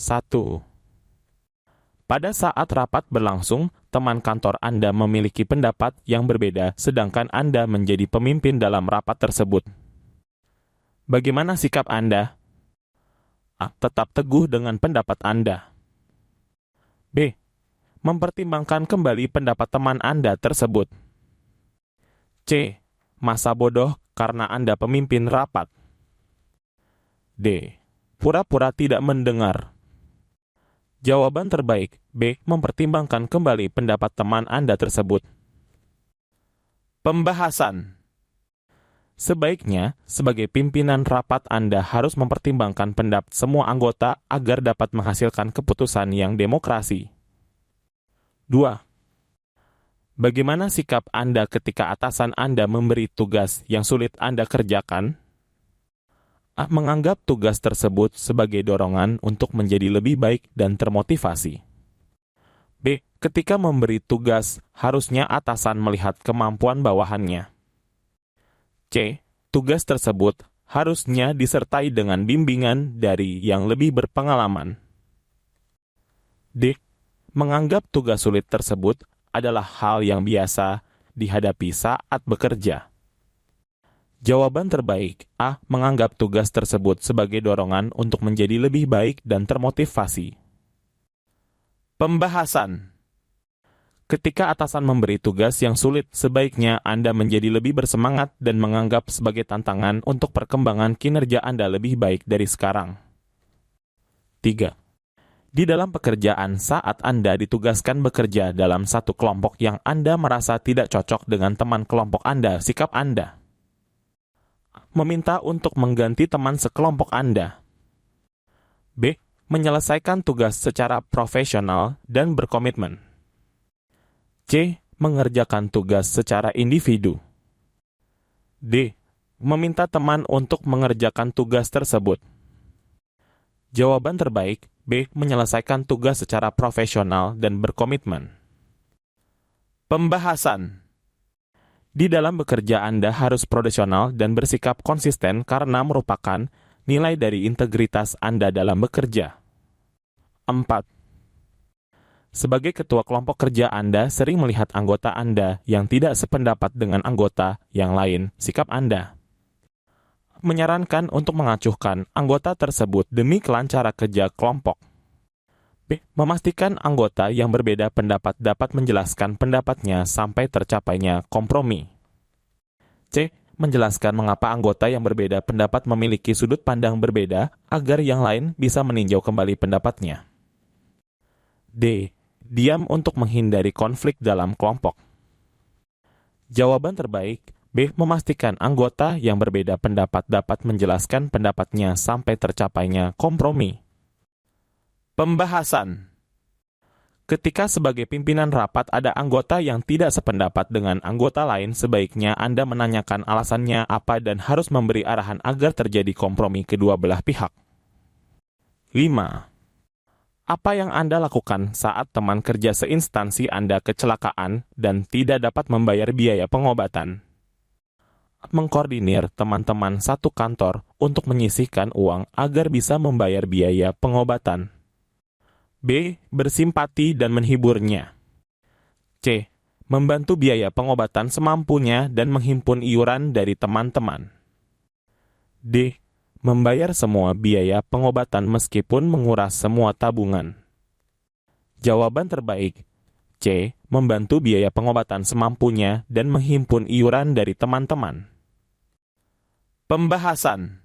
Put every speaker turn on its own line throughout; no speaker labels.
1. Pada saat rapat berlangsung, teman kantor Anda memiliki pendapat yang berbeda, sedangkan Anda menjadi pemimpin dalam rapat tersebut. Bagaimana sikap Anda? A. Tetap teguh dengan pendapat Anda. B. Mempertimbangkan kembali pendapat teman Anda tersebut. C. Masa bodoh karena Anda pemimpin rapat. D. Pura-pura tidak mendengar. Jawaban terbaik B. Mempertimbangkan kembali pendapat teman Anda tersebut. Pembahasan. Sebaiknya, sebagai pimpinan rapat Anda harus mempertimbangkan pendapat semua anggota agar dapat menghasilkan keputusan yang demokrasi. 2. Bagaimana sikap Anda ketika atasan Anda memberi tugas yang sulit Anda kerjakan? A. Menganggap tugas tersebut sebagai dorongan untuk menjadi lebih baik dan termotivasi. B. Ketika memberi tugas, harusnya atasan melihat kemampuan bawahannya. C. Tugas tersebut harusnya disertai dengan bimbingan dari yang lebih berpengalaman. D. Menganggap tugas sulit tersebut adalah hal yang biasa dihadapi saat bekerja. Jawaban terbaik A. Menganggap tugas tersebut sebagai dorongan untuk menjadi lebih baik dan termotivasi. Pembahasan. Ketika atasan memberi tugas yang sulit, sebaiknya Anda menjadi lebih bersemangat dan menganggap sebagai tantangan untuk perkembangan kinerja Anda lebih baik dari sekarang. 3. Di dalam pekerjaan, saat Anda ditugaskan bekerja dalam satu kelompok yang Anda merasa tidak cocok dengan teman kelompok Anda, sikap Anda. Meminta untuk mengganti teman sekelompok Anda. B. Menyelesaikan tugas secara profesional dan berkomitmen. C. Mengerjakan tugas secara individu. D. Meminta teman untuk mengerjakan tugas tersebut. Jawaban terbaik B. Menyelesaikan tugas secara profesional dan berkomitmen. Pembahasan. Di dalam bekerja Anda harus profesional dan bersikap konsisten karena merupakan nilai dari integritas Anda dalam bekerja. 4. Sebagai ketua kelompok kerja Anda sering melihat anggota Anda yang tidak sependapat dengan anggota yang lain, sikap Anda. Menyarankan untuk mengacuhkan anggota tersebut demi kelancaran kerja kelompok. B. Memastikan anggota yang berbeda pendapat dapat menjelaskan pendapatnya sampai tercapainya kompromi. C. Menjelaskan mengapa anggota yang berbeda pendapat memiliki sudut pandang berbeda agar yang lain bisa meninjau kembali pendapatnya. D. Diam untuk menghindari konflik dalam kelompok. Jawaban terbaik B. Memastikan anggota yang berbeda pendapat dapat menjelaskan pendapatnya sampai tercapainya kompromi. Pembahasan. Ketika sebagai pimpinan rapat ada anggota yang tidak sependapat dengan anggota lain, sebaiknya Anda menanyakan alasannya apa dan harus memberi arahan agar terjadi kompromi kedua belah pihak. 5. Apa yang Anda lakukan saat teman kerja seinstansi Anda kecelakaan dan tidak dapat membayar biaya pengobatan? Mengkoordinir teman-teman satu kantor untuk menyisihkan uang agar bisa membayar biaya pengobatan. B. Bersimpati dan menghiburnya. C. Membantu biaya pengobatan semampunya dan menghimpun iuran dari teman-teman. D. Membayar semua biaya pengobatan meskipun menguras semua tabungan. Jawaban terbaik C. Membantu biaya pengobatan semampunya dan menghimpun iuran dari teman-teman. Pembahasan.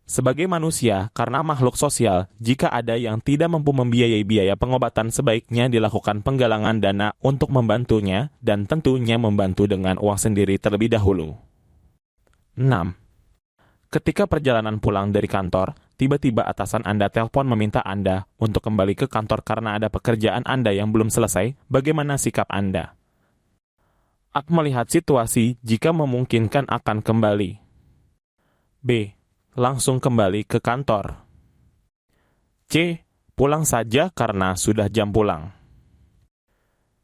Sebagai manusia, karena makhluk sosial, jika ada yang tidak mampu membiayai biaya pengobatan, sebaiknya dilakukan penggalangan dana untuk membantunya dan tentunya membantu dengan uang sendiri terlebih dahulu. 6. Ketika perjalanan pulang dari kantor, tiba-tiba atasan Anda telepon meminta Anda untuk kembali ke kantor karena ada pekerjaan Anda yang belum selesai, bagaimana sikap Anda? A. Melihat situasi, jika memungkinkan akan kembali. B. Langsung kembali ke kantor. C. Pulang saja karena sudah jam pulang.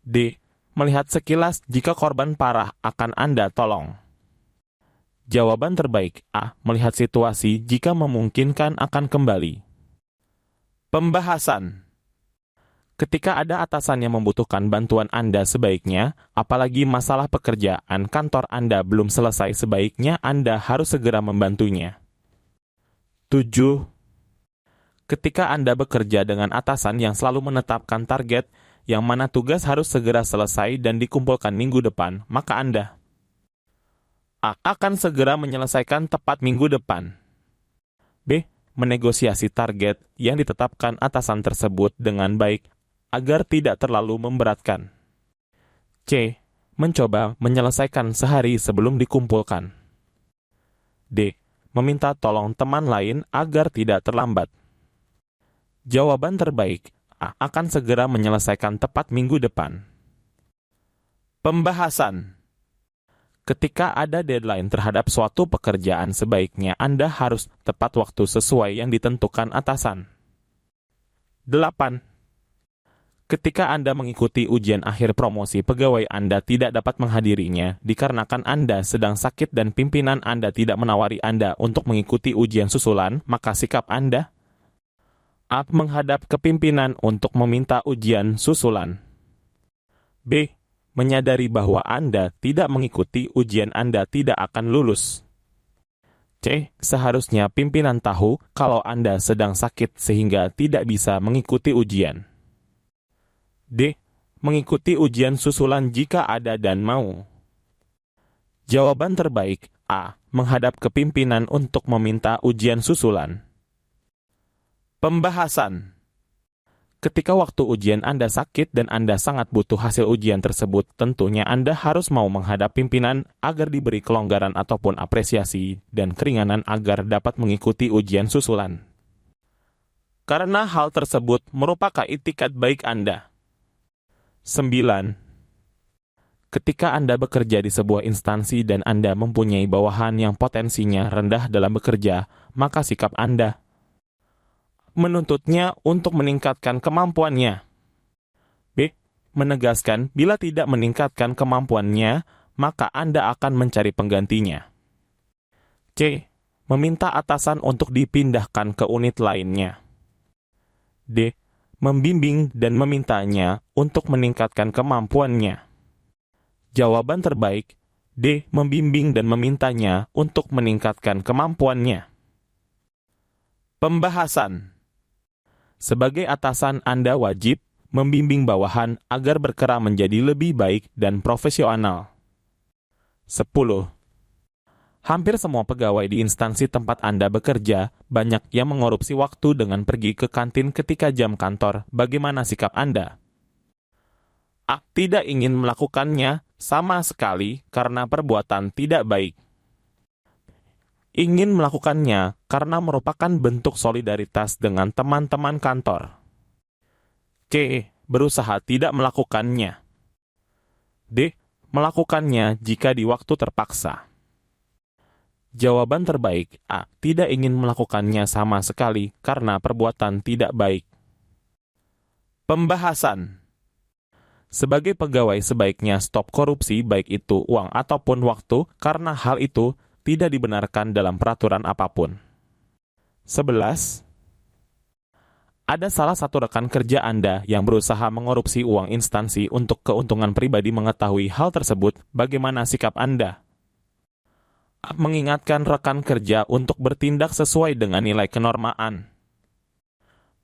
D. Melihat sekilas jika korban parah akan Anda tolong. Jawaban terbaik A. Melihat situasi jika memungkinkan akan kembali. Pembahasan. Ketika ada atasan yang membutuhkan bantuan Anda, sebaiknya, apalagi masalah pekerjaan kantor Anda belum selesai, sebaiknya Anda harus segera membantunya. 7. Ketika Anda bekerja dengan atasan yang selalu menetapkan target, yang mana tugas harus segera selesai dan dikumpulkan minggu depan, maka Anda akan segera menyelesaikan tepat minggu depan. B. Menegosiasi target yang ditetapkan atasan tersebut dengan baik agar tidak terlalu memberatkan. C. Mencoba menyelesaikan sehari sebelum dikumpulkan. D. Meminta tolong teman lain agar tidak terlambat. Jawaban terbaik, A. Akan segera menyelesaikan tepat minggu depan. Pembahasan. Ketika ada deadline terhadap suatu pekerjaan, sebaiknya Anda harus tepat waktu sesuai yang ditentukan atasan. 8. Ketika Anda mengikuti ujian akhir promosi, pegawai Anda tidak dapat menghadirinya dikarenakan Anda sedang sakit dan pimpinan Anda tidak menawari Anda untuk mengikuti ujian susulan, maka sikap Anda A. Menghadap ke pimpinan untuk meminta ujian susulan. B. Menyadari bahwa Anda tidak mengikuti ujian, Anda tidak akan lulus. C. Seharusnya pimpinan tahu kalau Anda sedang sakit sehingga tidak bisa mengikuti ujian. D. Mengikuti ujian susulan jika ada dan mau. Jawaban terbaik, A. Menghadap ke pimpinan untuk meminta ujian susulan. Pembahasan. Ketika waktu ujian Anda sakit dan Anda sangat butuh hasil ujian tersebut, tentunya Anda harus mau menghadap pimpinan agar diberi kelonggaran ataupun apresiasi dan keringanan agar dapat mengikuti ujian susulan. Karena hal tersebut merupakan itikat baik Anda. 9. Ketika Anda bekerja di sebuah instansi dan Anda mempunyai bawahan yang potensinya rendah dalam bekerja, maka sikap Anda menuntutnya untuk meningkatkan kemampuannya. B. Menegaskan bila tidak meningkatkan kemampuannya, maka Anda akan mencari penggantinya. C. Meminta atasan untuk dipindahkan ke unit lainnya. D. Membimbing dan memintanya untuk meningkatkan kemampuannya. Jawaban terbaik, D. Membimbing dan memintanya untuk meningkatkan kemampuannya. Pembahasan. Sebagai atasan, Anda wajib membimbing bawahan agar bergerak menjadi lebih baik dan profesional. 10. Hampir semua pegawai di instansi tempat Anda bekerja banyak yang mengorupsi waktu dengan pergi ke kantin ketika jam kantor. Bagaimana sikap Anda? A. Tidak ingin melakukannya sama sekali karena perbuatan tidak baik. Ingin melakukannya karena merupakan bentuk solidaritas dengan teman-teman kantor. C. Berusaha tidak melakukannya. D. Melakukannya jika di waktu terpaksa. Jawaban terbaik, A. Tidak ingin melakukannya sama sekali karena perbuatan tidak baik. Pembahasan. Sebagai pegawai, sebaiknya stop korupsi, baik itu uang ataupun waktu, karena hal itu tidak dibenarkan dalam peraturan apapun. 11. Ada salah satu rekan kerja Anda yang berusaha mengorupsi uang instansi untuk keuntungan pribadi. Mengetahui hal tersebut, bagaimana sikap Anda? A. Mengingatkan rekan kerja untuk bertindak sesuai dengan nilai kenormaan.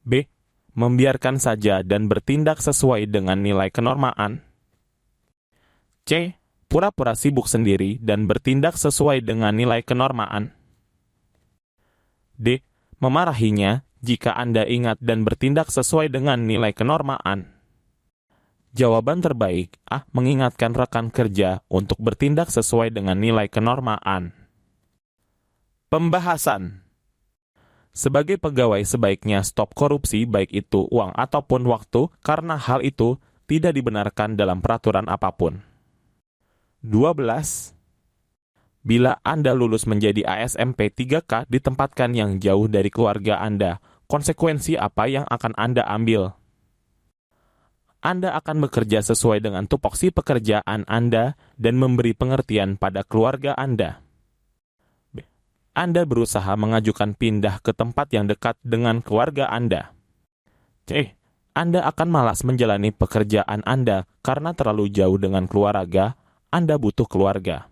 B. Membiarkan saja dan bertindak sesuai dengan nilai kenormaan. C. Pura-pura sibuk sendiri dan bertindak sesuai dengan nilai kenormaan. D. Memarahinya jika Anda ingat dan bertindak sesuai dengan nilai kenormaan. Jawaban terbaik, A. Mengingatkan rekan kerja untuk bertindak sesuai dengan nilai kenormaan. Pembahasan. Sebagai pegawai, sebaiknya stop korupsi, baik itu uang ataupun waktu, karena hal itu tidak dibenarkan dalam peraturan apapun. 12. Bila Anda lulus menjadi ASMP 3K ditempatkan yang jauh dari keluarga Anda, konsekuensi apa yang akan Anda ambil? Anda akan bekerja sesuai dengan tupoksi pekerjaan Anda dan memberi pengertian pada keluarga Anda. B. Anda berusaha mengajukan pindah ke tempat yang dekat dengan keluarga Anda. C. Anda akan malas menjalani pekerjaan Anda karena terlalu jauh dengan keluarga, Anda butuh keluarga.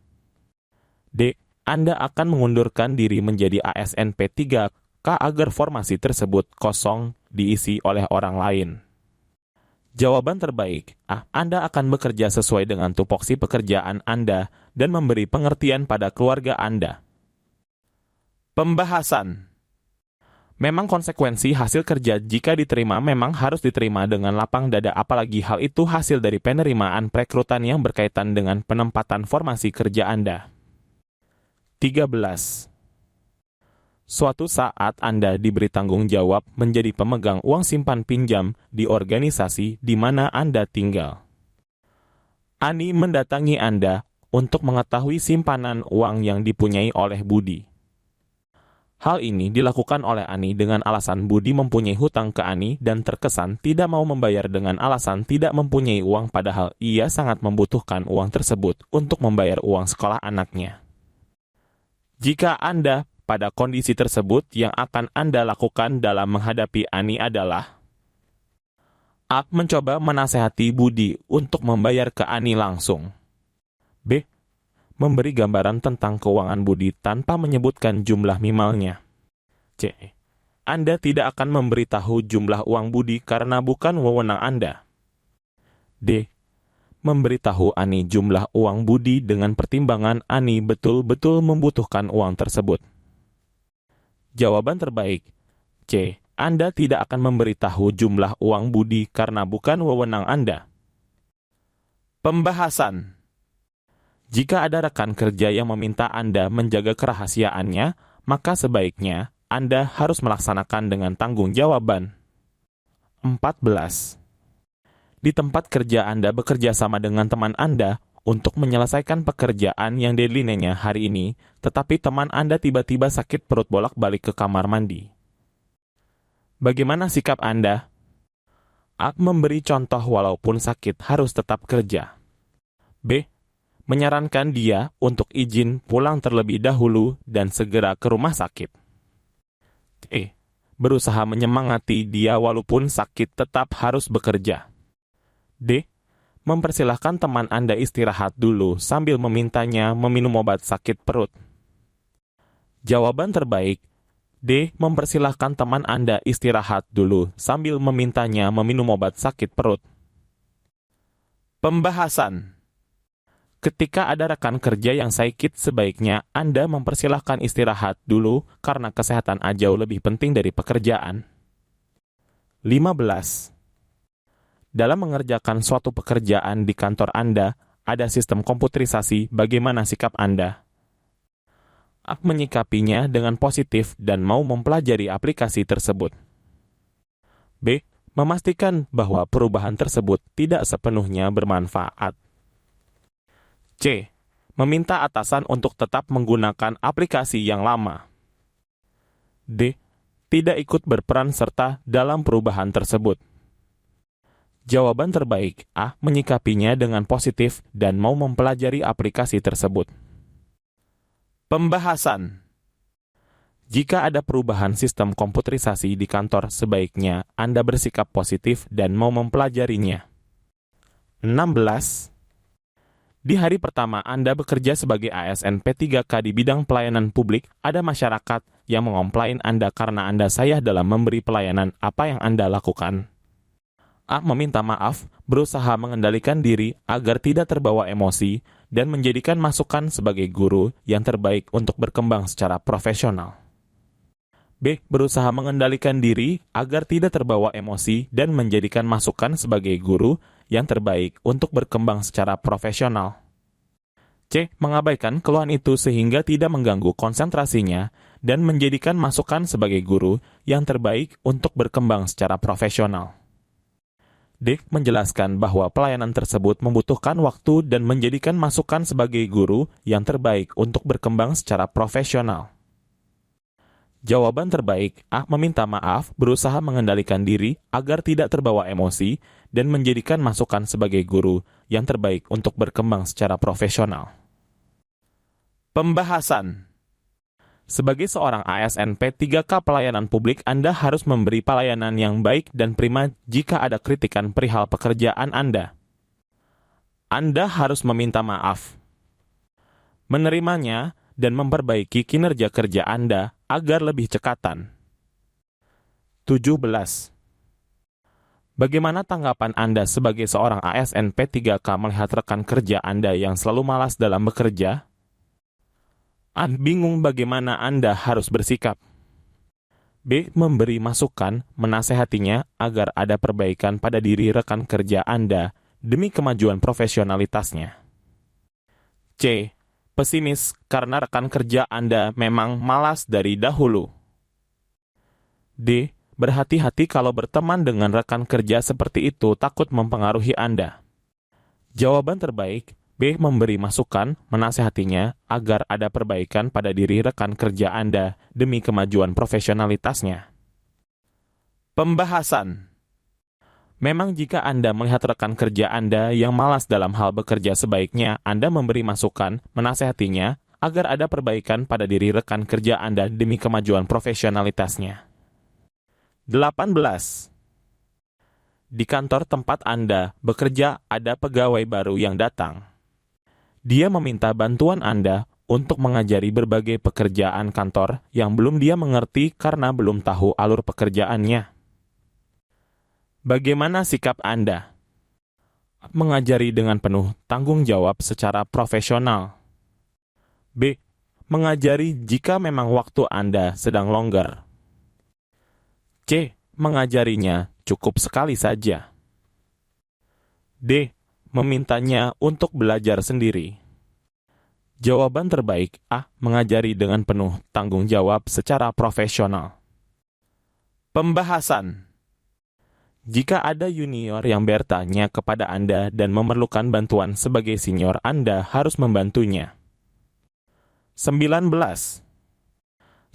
D. Anda akan mengundurkan diri menjadi ASN P3K agar formasi tersebut kosong diisi oleh orang lain. Jawaban terbaik, Anda akan bekerja sesuai dengan tupoksi pekerjaan Anda dan memberi pengertian pada keluarga Anda. Pembahasan. Memang konsekuensi hasil kerja jika diterima memang harus diterima dengan lapang dada, apalagi hal itu hasil dari penerimaan perekrutan yang berkaitan dengan penempatan formasi kerja Anda. 13. Suatu saat Anda diberi tanggung jawab menjadi pemegang uang simpan pinjam di organisasi di mana Anda tinggal. Ani mendatangi Anda untuk mengetahui simpanan uang yang dipunyai oleh Budi. Hal ini dilakukan oleh Ani dengan alasan Budi mempunyai hutang ke Ani dan terkesan tidak mau membayar dengan alasan tidak mempunyai uang, padahal ia sangat membutuhkan uang tersebut untuk membayar uang sekolah anaknya. Jika Anda pada kondisi tersebut, yang akan Anda lakukan dalam menghadapi Ani adalah A. Mencoba menasehati Budi untuk membayar ke Ani langsung. B. Memberi gambaran tentang keuangan Budi tanpa menyebutkan jumlah minimalnya. C. Anda tidak akan memberitahu jumlah uang Budi karena bukan wewenang Anda. D. Memberitahu Ani jumlah uang Budi dengan pertimbangan Ani betul-betul membutuhkan uang tersebut. Jawaban terbaik, C. Anda tidak akan memberitahu jumlah uang Budi karena bukan wewenang Anda. Pembahasan. Jika ada rekan kerja yang meminta Anda menjaga kerahasiaannya, maka sebaiknya Anda harus melaksanakan dengan tanggung jawaban. 14. Di tempat kerja Anda bekerja sama dengan teman Anda untuk menyelesaikan pekerjaan yang deadline-nya hari ini, tetapi teman Anda tiba-tiba sakit perut bolak-balik ke kamar mandi. Bagaimana sikap Anda? A. Memberi contoh walaupun sakit harus tetap kerja. B. Menyarankan dia untuk izin pulang terlebih dahulu dan segera ke rumah sakit. E. Berusaha menyemangati dia walaupun sakit tetap harus bekerja. D. Mempersilahkan teman Anda istirahat dulu sambil memintanya meminum obat sakit perut. Jawaban terbaik, D. Mempersilahkan teman Anda istirahat dulu sambil memintanya meminum obat sakit perut. Pembahasan. Ketika ada rekan kerja yang sakit, sebaiknya Anda mempersilahkan istirahat dulu karena kesehatan jauh lebih penting dari pekerjaan. 15. Dalam mengerjakan suatu pekerjaan di kantor Anda, ada sistem komputerisasi, bagaimana sikap Anda? A. Menyikapinya dengan positif dan mau mempelajari aplikasi tersebut. B. Memastikan bahwa perubahan tersebut tidak sepenuhnya bermanfaat. C. Meminta atasan untuk tetap menggunakan aplikasi yang lama. D. Tidak ikut berperan serta dalam perubahan tersebut. Jawaban terbaik, A. Menyikapinya dengan positif dan mau mempelajari aplikasi tersebut. Pembahasan. Jika ada perubahan sistem komputerisasi di kantor, sebaiknya Anda bersikap positif dan mau mempelajarinya. 16. Di hari pertama Anda bekerja sebagai ASN P3K di bidang pelayanan publik, ada masyarakat yang mengomplain Anda karena Anda sayah dalam memberi pelayanan. Apa yang Anda lakukan? A. Meminta maaf, berusaha mengendalikan diri agar tidak terbawa emosi, dan menjadikan masukan sebagai guru yang terbaik untuk berkembang secara profesional. B. Berusaha mengendalikan diri agar tidak terbawa emosi dan menjadikan masukan sebagai guru yang terbaik untuk berkembang secara profesional. C. Mengabaikan keluhan itu sehingga tidak mengganggu konsentrasinya dan menjadikan masukan sebagai guru yang terbaik untuk berkembang secara profesional. D. Menjelaskan bahwa pelayanan tersebut membutuhkan waktu dan menjadikan masukan sebagai guru yang terbaik untuk berkembang secara profesional. Jawaban terbaik, A. Meminta maaf, berusaha mengendalikan diri agar tidak terbawa emosi, dan menjadikan masukan sebagai guru yang terbaik untuk berkembang secara profesional. Pembahasan. Sebagai seorang ASN P3K pelayanan publik, Anda harus memberi pelayanan yang baik dan prima jika ada kritikan perihal pekerjaan Anda. Anda harus meminta maaf, menerimanya, dan memperbaiki kinerja kerja Anda agar lebih cekatan. 17. Bagaimana tanggapan Anda sebagai seorang ASN P3K melihat rekan kerja Anda yang selalu malas dalam bekerja? Anda bingung bagaimana Anda harus bersikap. B. Memberi masukan, menasehatinya agar ada perbaikan pada diri rekan kerja Anda demi kemajuan profesionalitasnya. C. Pesimis karena rekan kerja Anda memang malas dari dahulu. D. Berhati-hati kalau berteman dengan rekan kerja seperti itu takut mempengaruhi Anda. Jawaban terbaik, B. Memberi masukan, menasehatinya agar ada perbaikan pada diri rekan kerja Anda demi kemajuan profesionalitasnya. Pembahasan. Memang jika Anda melihat rekan kerja Anda yang malas dalam hal bekerja, sebaiknya Anda memberi masukan, menasehatinya agar ada perbaikan pada diri rekan kerja Anda demi kemajuan profesionalitasnya. 18. Di kantor tempat Anda bekerja ada pegawai baru yang datang. Dia meminta bantuan Anda untuk mengajari berbagai pekerjaan kantor yang belum dia mengerti karena belum tahu alur pekerjaannya. Bagaimana sikap Anda? Mengajari dengan penuh tanggung jawab secara profesional. B. Mengajari jika memang waktu Anda sedang longgar. C. Mengajarinya cukup sekali saja. D. Memintanya untuk belajar sendiri. Jawaban terbaik A. Mengajari dengan penuh tanggung jawab secara profesional. Pembahasan. Jika ada junior yang bertanya kepada Anda dan memerlukan bantuan sebagai senior, Anda harus membantunya. 19.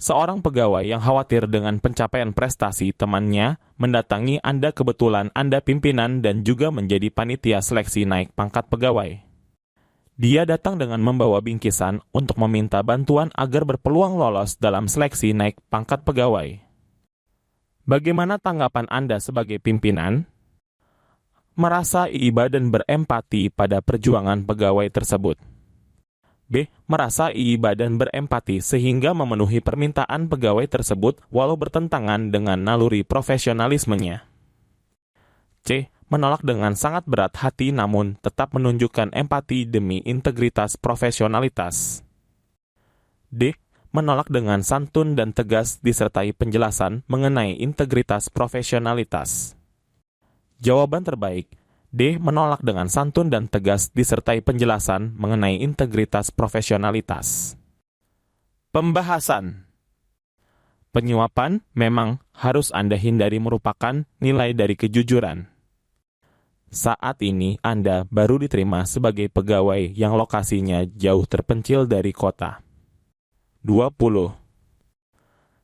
Seorang pegawai yang khawatir dengan pencapaian prestasi temannya mendatangi Anda, kebetulan Anda pimpinan dan juga menjadi panitia seleksi naik pangkat pegawai. Dia datang dengan membawa bingkisan untuk meminta bantuan agar berpeluang lolos dalam seleksi naik pangkat pegawai. Bagaimana tanggapan Anda sebagai pimpinan? Merasa iba dan berempati pada perjuangan pegawai tersebut. B. Merasa iba dan berempati sehingga memenuhi permintaan pegawai tersebut walau bertentangan dengan naluri profesionalismenya. C. Menolak dengan sangat berat hati namun tetap menunjukkan empati demi integritas profesionalitas. D. Menolak dengan santun dan tegas disertai penjelasan mengenai integritas profesionalitas. Jawaban terbaik, D. Menolak dengan santun dan tegas disertai penjelasan mengenai integritas profesionalitas. Pembahasan. Penyuapan memang harus Anda hindari, merupakan nilai dari kejujuran. Saat ini Anda baru diterima sebagai pegawai yang lokasinya jauh terpencil dari kota. 20.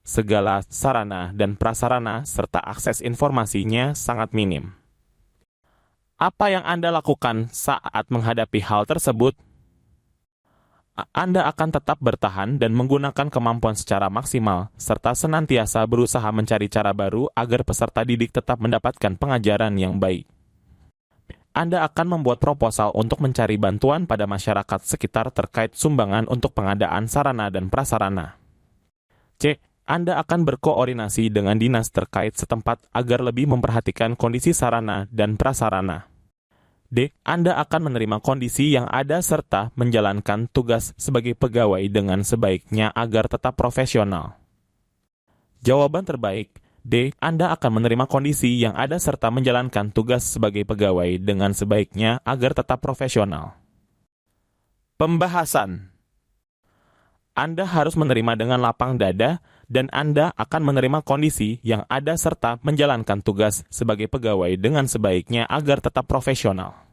Segala sarana dan prasarana serta akses informasinya sangat minim. Apa yang Anda lakukan saat menghadapi hal tersebut? Anda akan tetap bertahan dan menggunakan kemampuan secara maksimal, serta senantiasa berusaha mencari cara baru agar peserta didik tetap mendapatkan pengajaran yang baik. Anda akan membuat proposal untuk mencari bantuan pada masyarakat sekitar terkait sumbangan untuk pengadaan sarana dan prasarana. C. Anda akan berkoordinasi dengan dinas terkait setempat agar lebih memperhatikan kondisi sarana dan prasarana. D. Anda akan menerima kondisi yang ada serta menjalankan tugas sebagai pegawai dengan sebaiknya agar tetap profesional. Jawaban terbaik, D. Anda akan menerima kondisi yang ada serta menjalankan tugas sebagai pegawai dengan sebaiknya agar tetap profesional. Pembahasan. Anda harus menerima dengan lapang dada dan Anda akan menerima kondisi yang ada serta menjalankan tugas sebagai pegawai dengan sebaiknya agar tetap profesional.